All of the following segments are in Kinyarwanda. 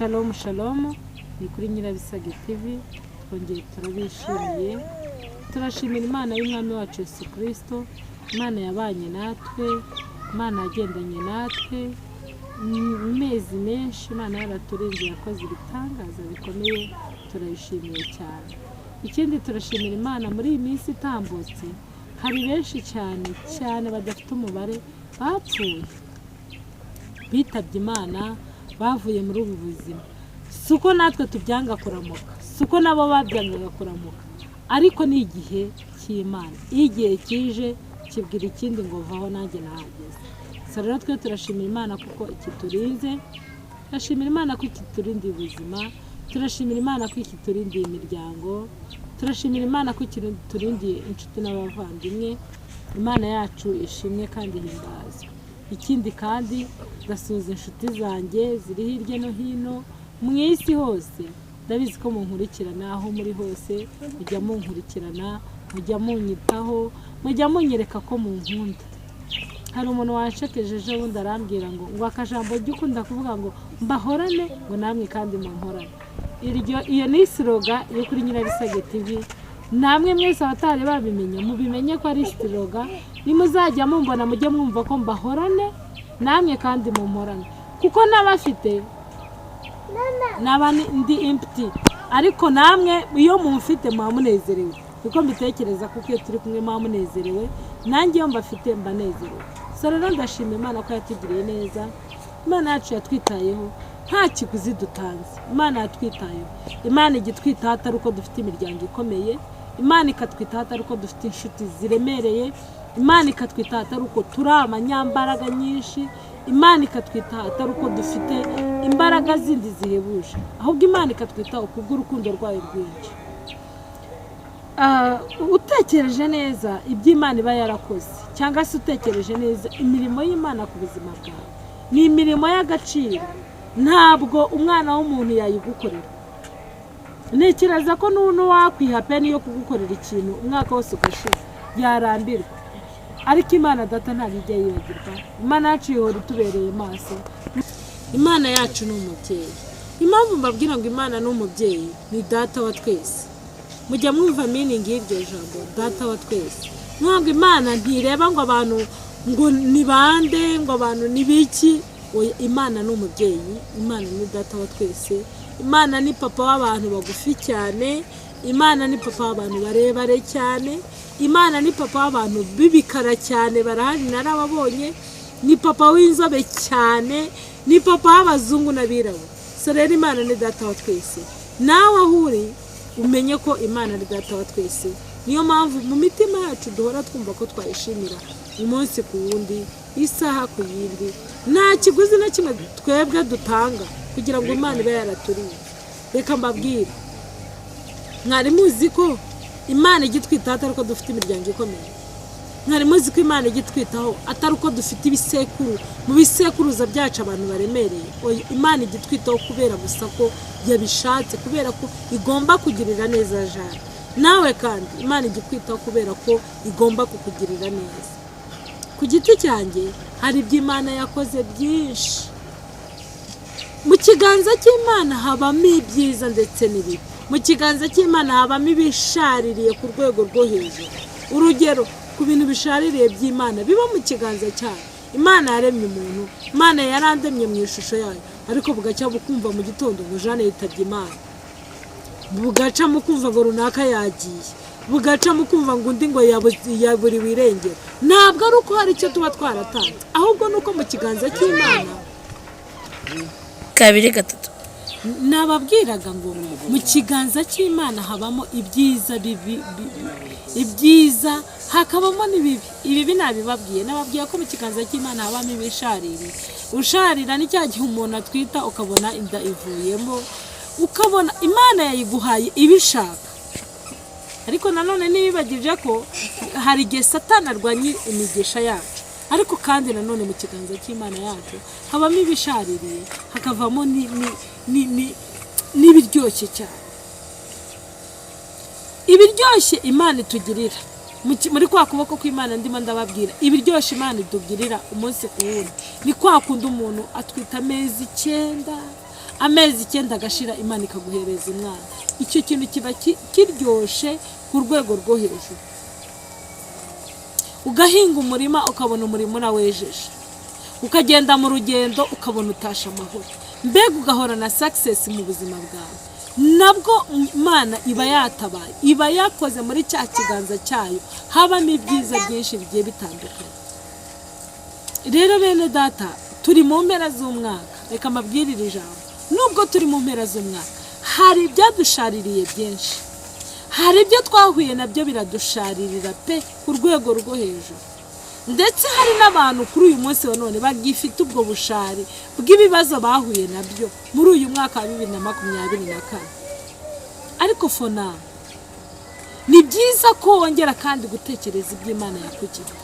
Shalom shalom, ni kuri Nyirabisage TV. Twongeye turabishimiye, turashimira Imana y'Umwami wacu Yesu Kristo, Imana yabanye natwe, Imana yagendanye natwe amezi menshi, Imana yaraturinze, yakoze ibitangaza bikomeye, turayishimiye cyane. Ikindi turashimira Imana muri iyi minsi itambutse, hari benshi cyane badafite umubare bapfuye, bitabye Imana, bavuye muri ubu buzima. Suko natwe tubyanga kuramuka, suko nabo babyangaga kuramuka, ariko ni igihe cy'Imana. Igihe kije kibwira ikindi ngo vaho nanjye nahageze. Rero twe turashimira Imana kuko ikiturinze, turashimira Imana ko ikiturindiye ubuzima, turashimira Imana ko ikiturindiye imiryango, turashimira Imana ko ikiturindiye inshuti n'abavandimwe. Imana yacu ishimwe kandi himbazwe. Ikindi kandi ndasuhuza inshuti zanjye ziri hirya no hino mu isi hose. Ndabizi ko munkurikirana aho muri hose, mujya munkurikirana, mujya munyitaho, mujya munyereka ko munkunda. Hari umuntu wanshekejeje ubundi arambwira ngo akajambo ry'ukunda kuvuga ngo mbahorane, ngo namwe kandi mumporane. Iyo ni slogan yo kuri Nyirabisage TV. Namwe mwese abatari babimenye, mubimenye ko ari slogan. Nimuzajya mumbona mujye mwumva ko mbahorane namwe kandi mumporane, kuko nabafite nabani ndi empty, ariko namwe iyo mumfite mwamunezerewe. Kuko mbitekereza kuko iyo turi kumwe mwamunezerewe, nanjye iyo mbafite mbanezerewe. Rero ndashima Imana ko yatugiriye neza. Imana yacu yatwitayeho, nta kiguzi dutanze. Imana yatwitayeho. Imana igitwitaho atari uko dufite imiryango ikomeye, Imana ikatwitaho atari uko dufite inshuti ziremereye, Imana ikatwitaho atari uko turi abanyambaraga nyinshi, Imana ikatwitaho atari uko dufite imbaraga zindi zihebuje, ahubwo Imana ikatwitaho kubw'urukundo rwayo rwinshi. Utekereje neza iby'Imana iba yarakoze, cyangwa se utekereje neza imirimo y'Imana ku buzima bwawe, ni imirimo y'agaciro. Ntabwo umwana w'umuntu yayigukorera. Ntekereza ko n'umuntu wakwiha peni yo kugukorera ikintu umwaka wose ugashira yarambirwa, ariko Imana data ntabwo ijya yibagirwa. Imana yacu ihora itubereye maso. Imana yacu ni umubyeyi. Impamvu mbabwira ngo Imana ni umubyeyi, ni data wa twese. Mujya mwumva meaning y'iryo jambo, data wa twese. Ntabwo Imana ntireba ngo abantu ngo ni bande, ngo abantu ni biki. Imana ni umubyeyi, Imana ni data wa twese. Imana ni papa w'abantu bagufi cyane, Imana ni papa w'abantu barebare cyane, Imana ni papa w'abantu bibikara cyane barahari narababonye, ni papa w'inzobe cyane, ni papa w'abazungu n'abirabura. Rero Imana ni data wa twese. Nawe aho uri umenye ko Imana ari data wa twese. Niyo mpamvu mu mitima yacu duhora twumva ko twayishimira umunsi ku wundi, isaha ku yindi. Nta kiguzi na kimwe twebwe dutanga kugira ngo Imana ibe yaraturiye. Reka mbabwire, mwari muzi ko Imana igitwitaho atari uko dufite imiryango ikomeye? Mwari muzi ko Imana igitwitaho atari uko dufite ibisekuru, mu bisekuruza byacu abantu baremereye? Imana igitwitaho kubera gusa ko yabishatse, kubera ko igomba kugirira neza jana. Nawe kandi Imana igikwitaho kubera ko igomba kukugirira neza. Ku giti cyanjye hari iby'Imana yakoze byinshi. Mu kiganza cy'Imana habamo ibyiza ndetse n'ibibi. Mu kiganza cy'Imana habamo ibishaririye ku rwego rwo hejuru. Urugero ku bintu bishaririye by'Imana biba mu kiganza cyayo. Imana yaremye umuntu, Imana yarandemye mu ishusho yayo, ariko bugacya bukumva mu gitondo ngo Jane yitabye Imana. Bugaca mukumva ngo runaka yagiye, bugaca mukumva ngo undi ngo yaburiwe irengero. Ntabwo ari uko hari icyo tuba twaratanze, ahubwo nuko mu kiganza cy'Imana kabiri gatatu nababwiraga ngo mu kiganza cy'Imana habamo ibyiza ibyiza hakabamo n'ibibi. Ibibi nabibabwiye, nababwiye ko mu kiganza cy'Imana habamo ibishariri. Usharira ni cya gihe umuntu atwita ukabona inda ivuyemo, ukabona Imana yayiguhaye ibishaka. Ariko nanone nibibagije ko hari igihe Satani arwanya imigisha yacu, ariko kandi nanone mu kiganza cy'Imana yacu habamo ibishaririye, hakavamo n'ibiryoshye cyane. Ibiryoshye Imana itugirira muri kwa kuboko kw'Imana ndimo ndababwira, ibiryoshye Imana itugirira umunsi ku wundi, ni kwa kundi umuntu atwita amezi 9, amezi 9 agashira Imana ikaguhereza umwana. Icyo kintu kiba kiryoshe ku rwego rwo hejuru. Ugahinga umurima ukabona umurimo nawejeje, ukagenda mu rugendo ukabona utasha amahoro, mbega ugahora na success mu buzima bwawe. Nabwo Imana iba yatabaye, iba yakoze muri cya kiganza cyayo habamo ibyiza byinshi bigiye bitandukanye. Rero bene data, turi mu mpera z'umwaka, reka mabwirire ijambo. Nubwo turi mu mpera z'umwaka, hari ibyadushaririye byinshi, hari ibyo twahuye nabyo biradusharirira pe ku rwego rwo hejuru. Ndetse hari n'abantu kuri uyu munsi wa none bagifite ubwo bushari bw'ibibazo bahuye nabyo muri uyu mwaka wa 2024. Ariko fona, ni byiza ko wongera kandi gutekereza iby'Imana yakugira.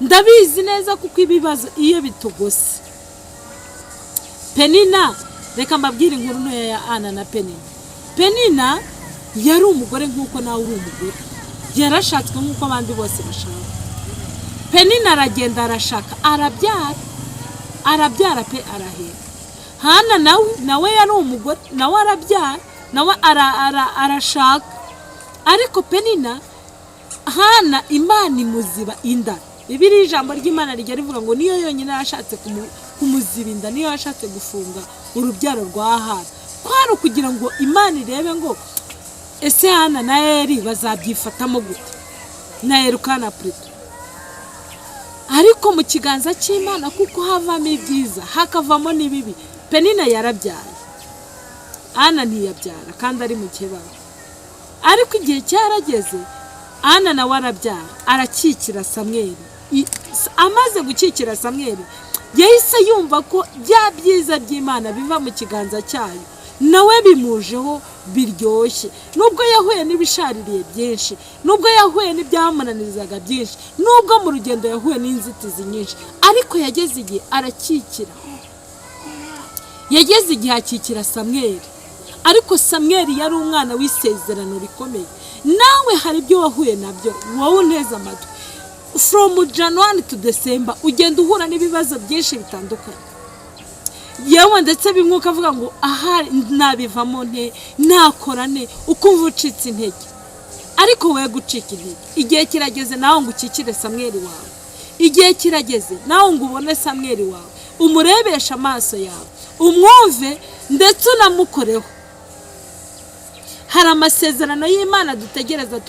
Ndabizi neza kuko ibibazo iyo bitugose. Penina, reka mbabwire inkuru ntoya ya Ana na Penina. Penina yari umugore nk'uko nawe uri umugore, yarashatswe nk'uko abandi bose bashaka. Penina aragenda arashaka, arabyara pe arahera. Hana nawe yari umugore, nawe arabyara, nawe arashaka. Ariko Penina, Hana Imana imuziba inda. Bibiri ijambo ry'Imana rijya rivuga ngo niyo yonyine yashatse kumuziba inda, niyo yashatse gufunga urubyaro rwa Hana. Kwari kugira ngo Imana irebe ngo ese Hana na Eli bazabyifatamo gute, na Elukana Pluto. Ariko mu kiganza cy'Imana kuko havamo ibyiza hakavamo n'ibibi. Penina yarabyaye, Ana ntiyabyara kandi ari mu kibazo. Ariko igihe cyarageze, Ana nawe arabyara, arakikira Samweli. Amaze gukikira Samweli, yahise yumva ko bya byiza by'Imana biva mu kiganza cyayo nawe bimujeho biryoshye. Nubwo yahuye n'ibishaririye byinshi, nubwo yahuye n'ibyamunanizaga byinshi, nubwo mu rugendo yahuye n'inzitizi nyinshi, ariko yageze igihe arakikira. Yageze igihe akikira Samweli. Ariko Samweli yari umwana w'isezerano rikomeye. Nawe hari ibyo wahuye nabyo, wowe unteze amatwi. From January to December ugenda uhura n'ibibazo byinshi bitandukanye. Yewe ndetse bimwe ukavuga ngo aha nabivamo nte, nakora ne, ukumva ucitse intege. Ariko we gucika intege, igihe kirageze nawe ngo ukikire Samweli wawe. Igihe kirageze nawe ngo ubone Samweli wawe, umurebesha amaso yawe, umwumve ndetse unamukoreho. Hari amasezerano y'Imana dutegereza,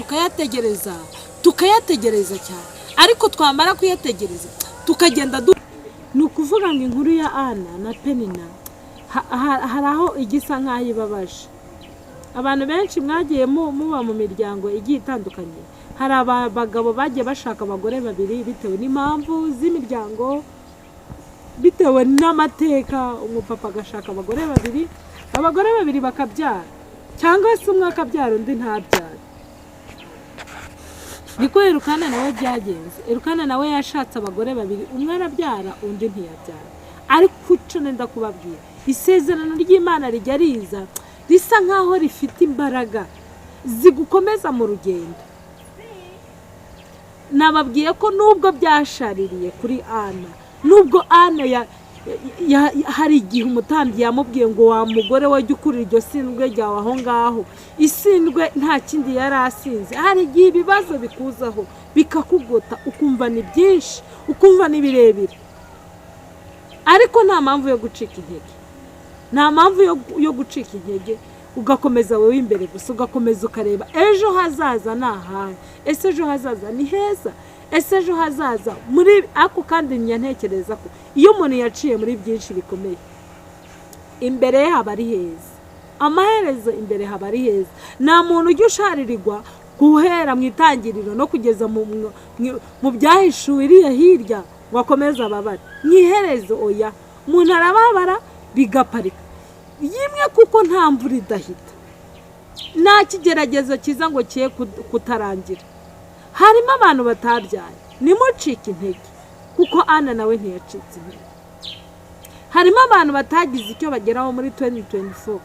tukayategereza cyane. Ariko twamara kuyategereza tukagenda ni ukuvuga ngo inkuru ya Ana na Penina hari aho igisa nk'aho ibabaje. Abantu benshi mwagiye muba mu miryango igiye itandukanye. Hari abagabo bagiye bashaka abagore babiri bitewe n'impamvu z'imiryango, bitewe n'amateka. Umupapa agashaka abagore babiri bakabyara, cyangwa se umwe akabyara undi ntabyara. Niko Elukana nawe byagenze. Elukana nawe yashatse abagore babiri, umwe arabyara undi ntiyabyara. Ariko uco nenda kubabwira, isezerano ry'Imana rijya riza risa nkaho rifite imbaraga zigukomeza mu rugendo. Nababwiye ko nubwo byashaririye kuri Ana, nubwo Ana hari igihe umutambyi yamubwiye ngo wa mugore we jya ukurira iryo sindwe ryawe aho ngaho. Isindwe nta kindi yari asinze. Hari igihe ibibazo bikuzaho bikakugota, ukumva ni byinshi, ukumva ni birebire. Ariko nta mpamvu yo gucika intege, nta mpamvu yo gucika intege. Ugakomeza wowe imbere gusa, ugakomeza ukareba ejo hazaza nahawe. Ese ejo hazaza ni heza? Ese ejo hazaza muri ako kandi ntekereza ko iyo umuntu yaciye muri byinshi bikomeye, imbere ye haba ari heza. Amaherezo imbere haba ari heza. Nta muntu ujya usharirirwa guhera mu itangiriro no kugeza mu byahishuriye hirya ngo akomeze ababare. Mwiherezo oya, umuntu arababara bigaparika. Yimwe kuko nta mvura idahita, nta kigeragezo kiza ngo kiye kutarangira. Harimo abantu batabyaye, nimucike intege kuko Ana nawe ntiyacitse intege. Harimo abantu batagize icyo bageraho muri 2024,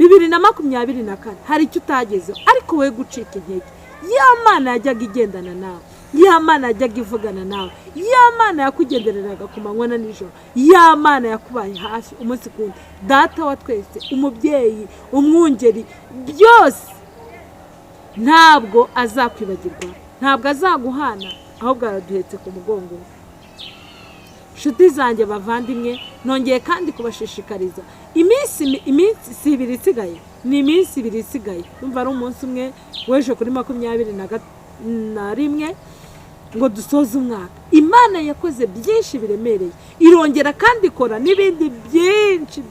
2024, hari icyo utagezeho. Ariko we gucika intege, ya Mana yajyaga igendana nawe. ya mana yajyaga ivugana nawe, ya mana yakugendereraga ku manywa na nijoro, ya mana yakubaye hafi umunsi kundi, data wa twese, umubyeyi, umwungeri, byose ntabwo azakwibagirwa, ntabwo azaguhana, ahubwo araduhetse ku mugongo. Nshuti zanjye bavandimwe, nongeye kandi kubashishikariza iminsi si ibiri isigaye, ni iminsi ibiri isigaye. Umva ari umunsi umwe w'ejo kuri 21 ngo dusoze umwaka. Imana yakoze byinshi biremereye, irongera kandi ikora n'ibindi byinshi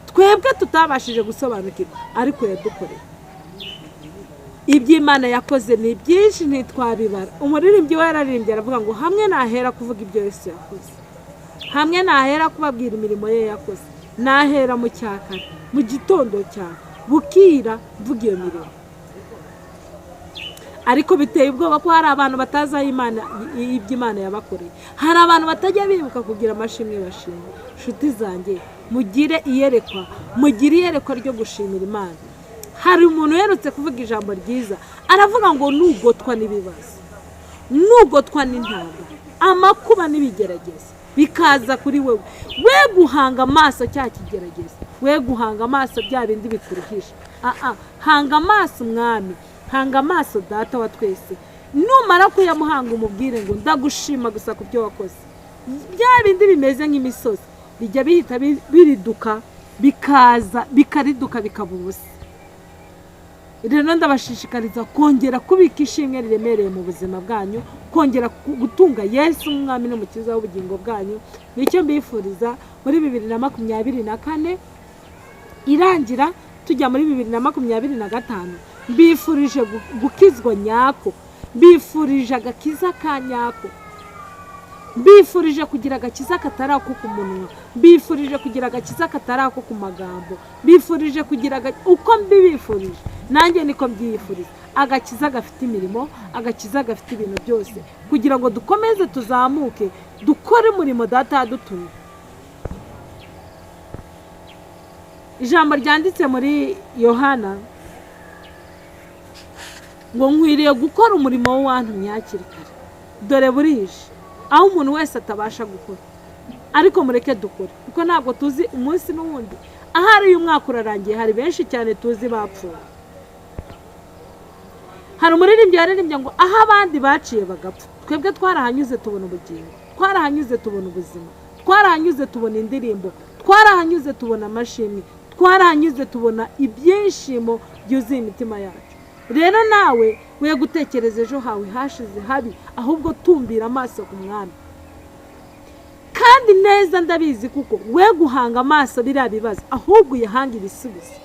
twebwe tutabashije gusobanukirwa, ariko yadukoreye. Iby'Imana yakoze ni byinshi ntitwabibara. Umuririmbyi we yararirimbye aravuga ngo hamwe nahera kuvuga ibyo Yesu yakoze, hamwe nahera kubabwira imirimo ye yakoze, nahera mu cyakare, mu gitondo cyane bukira mvuga iyo mirimo. Ariko biteye ubwoba ko hari abantu batazi iby'Imana yabakoreye, hari abantu batajya bibuka kugira amashimwe bashimwe. Nshuti zanjye, mugire iyerekwa ryo gushimira Imana. Hari umuntu uherutse kuvuga ijambo ryiza, aravuga ngo nugotwa n'ibibazo, nugotwa n'intambara, amakuba n'ibigerageza bikaza kuri wewe, we guhanga amaso cya kigerageza, we guhanga amaso bya bindi bikuruhisha. Hanga amaso Umwami, hanga amaso Data wa twese. Numara kuyamuhanga umubwire ngo ndagushima gusa ku byo wakoze. Bya bindi bimeze nk'imisozi bijya bihita biriduka, bikariduka bikaba ubusa. Rero ndabashishikariza kongera kubika ishimwe riremereye mu buzima bwanyu, kongera gutunga Yesu Umwami n'Umukiza w'ubugingo bwanyu. Nicyo mbifuriza muri 2024 irangira tujya muri 2025. Mbifurije gukizwa nyako, mbifurije agakiza ka nyako, mbifurije kugira agakiza katarako ku munwa, mbifurije kugira agakiza katarako ku magambo, mbifurije kugira uko mbibifurije nanjye niko mbyifuriza, agakiza gafite imirimo, agakiza gafite ibintu byose, kugira ngo dukomeze tuzamuke, dukore umurimo Data yadutumye. Ijambo ryanditse muri Yohana ngo nkwiriye gukora umurimo w'uwantumye hakiri kare, dore burije aho umuntu wese atabasha gukora, ariko mureke dukore, kuko ntabwo tuzi umunsi n'uwundi. Ahari uyu mwaka urarangiye, hari benshi cyane tuzi bapfuye. Hari umuririmbyi yaririmbye ngo aho abandi baciye bagapfa, twebwe twarahanyuze tubona ubugingo, twarahanyuze tubona ubuzima, twarahanyuze tubona indirimbo, twarahanyuze tubona amashimwe, twarahanyuze tubona ibyishimo byuzuye imitima yacu. Rero nawe we gutekereza ejo hawe hashize habi, ahubwo tumbira amaso ku Mwami. Kandi neza ndabizi kuko we guhanga amaso biriya bibazo, ahubwo uyahanga ibisubizo.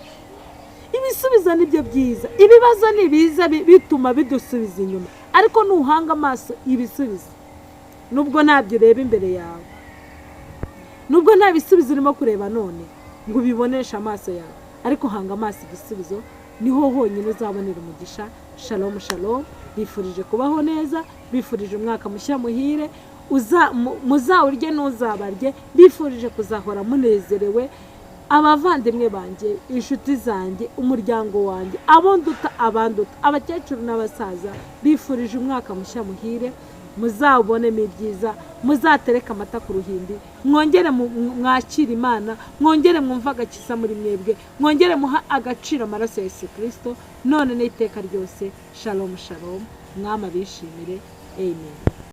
Ibisubizo nibyo byiza, ibibazo nibiza bituma bidusubiza inyuma, ariko nuhanga amaso ibisubizo, nubwo ntabyo ureba imbere yawe, nubwo nta bisubizo urimo kureba none ngo ubiboneshe amaso yawe, ariko hanga amaso igisubizo, niho honyine uzabonera umugisha. Shalom shalom, bifurije kubaho neza, bifurije umwaka mushya muhire, muzawurye n'uzabarye, bifurije kuzahora munezerewe. Abavandimwe banjye, inshuti zanjye, umuryango wanjye, abo nduta abanduta, abakecuru n'abasaza, bifurije umwaka mushya muhire, muzabonemo ibyiza, muzatereka amata ku ruhimbi, mwongere mwakira Imana, mwongere mwumva agakiza muri mwebwe, mwongere muha agaciro amaraso ya Yesu Kristo none n'iteka ryose. Shalom shalom, Mwami abishimire. Amen.